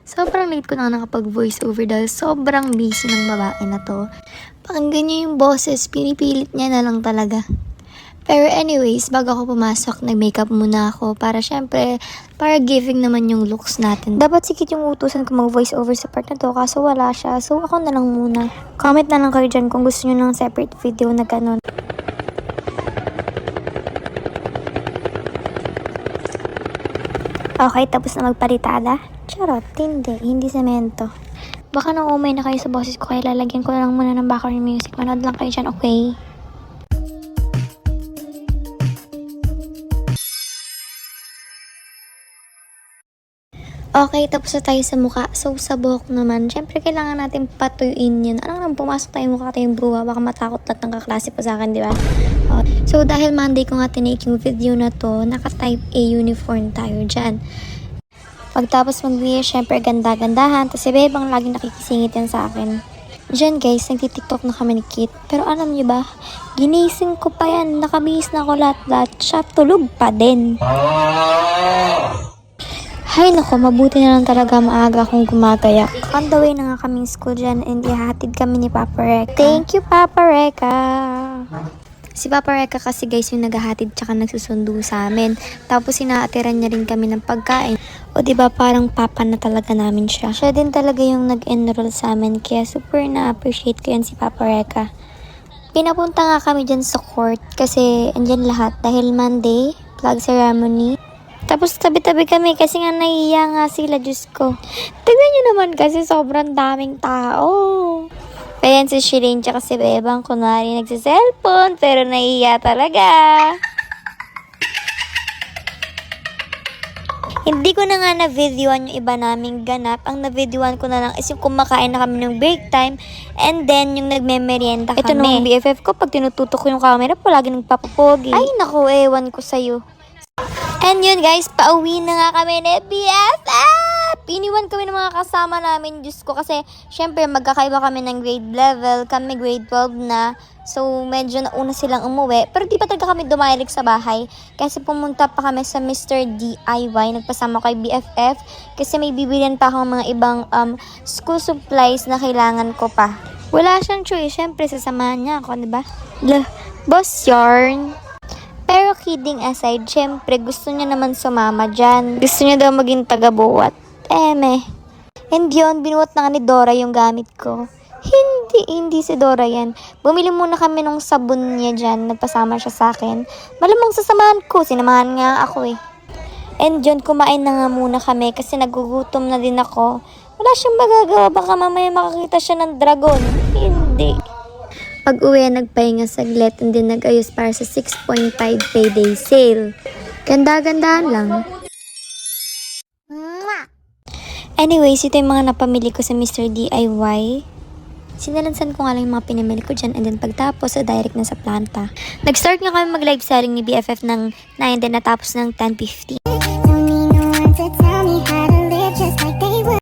Sobrang late ko na nakapag-voice over dahil sobrang busy ng babae na to. Pakinggan niyo yung boses, pinipilit niya na lang talaga. Pero anyways, bago ako pumasok, nag-makeup muna ako para syempre, para giving naman yung looks natin. Dapat si Kit yung utusan ko mag-voice over sa part na to, kaso wala siya. So ako na lang muna. Comment na lang kayo dyan kung gusto nyo ng separate video na ganun. Okay, tapos na magparitada? Charot, hindi semento. Baka nang umay na kayo sa boses ko, kaya lalagyan ko na lang muna ng background music. Manood lang kayo dyan, okay? Okay, tapos na tayo sa mukha. So, sa buhok naman, syempre kailangan natin patuyuin yun. Alam naman, pumasok tayo mukha tayong bruha. Baka matakot lahat ng kaklase pa sa akin, di ba? So, dahil Monday ko nga tinake yung video na to, naka-type A uniform tayo dyan. Pagtapos mag-wear, syempre ganda-gandahan. Tapos si Bebang laging nakikisingit yan sa akin. Diyan guys, nagtitiktok na kami ni Kit. Pero alam niyo ba, ginising ko pa yan. Nakabihis na ako lahat-lahat. Siya tulog pa din. Hay nako, mabuti na lang talaga maaga akong gumagaya. On the way na nga kaming school dyan and ihahatid kami ni Papa Reka. Thank you, Papa Reka! Si Papa Reka kasi guys yung naghahatid tsaka nagsusundo sa amin. Tapos sinaatiran niya rin kami ng pagkain. O diba parang papa na talaga namin siya. Siya din talaga yung nag-enroll sa amin kaya super na-appreciate ko yan si Papa Reka. Pinapunta nga kami dyan sa court kasi andyan lahat dahil Monday, flag ceremony. Tapos tabi-tabi kami kasi nga nahiya nga sila, Diyos ko. Tignan nyo naman kasi sobrang daming tao. Ayan si Shireen tsaka si Bebang kunwari nagsiselfon pero nahiya talaga. Hindi ko na nga na-videoan yung iba naming ganap. Ang na-videoan ko na lang is yung kumakain na kami ng break time and then yung nagme-merienda kami. Ito nung BFF ko, pag tinututok ko yung camera, palagi nagpapapogi. Ay naku, ewan ko sa'yo. And yun guys, pauwi na nga kami ni BFF! Iniwan kami ng mga kasama namin, Diyos ko, kasi syempre magkakaiba kami ng grade level, kami grade 12 na, so medyo nauna silang umuwi, pero di pa talaga kami dumayilig sa bahay, kasi pumunta pa kami sa Mr. DIY, nagpasama kay BFF, kasi may bibilihan pa akong mga ibang school supplies na kailangan ko pa. Wala siyang choice, syempre sasamahan niya ako, diba? Boss yarn! Pero kidding aside, syempre gusto niya naman sumama dyan. Gusto niya daw maging taga-buwat. Eme. And yun, binuwat na nga ni Dora yung gamit ko. Hindi si Dora yan. Bumili muna kami nung sabon niya dyan. Nagpasama siya sa akin. Malamang sasamahan ko. Sinamahan nga ako eh. And yun, kumain na nga muna kami kasi nagugutom na din ako. Wala siyang magagawa. Baka mamaya makakita siya ng dragon. Hindi. Pag-uwi, nagpahinga saglit and then nag-ayos para sa 6.5 payday sale. Ganda-gandahan lang. Anyways, ito yung mga napamili ko sa Mr. DIY. Sinalansan ko nga lang yung mga pinamili ko dyan and then pagtapos, direct na sa planta. Nag-start nga kami mag-live selling ni BFF ng 9 then natapos ng 10:50.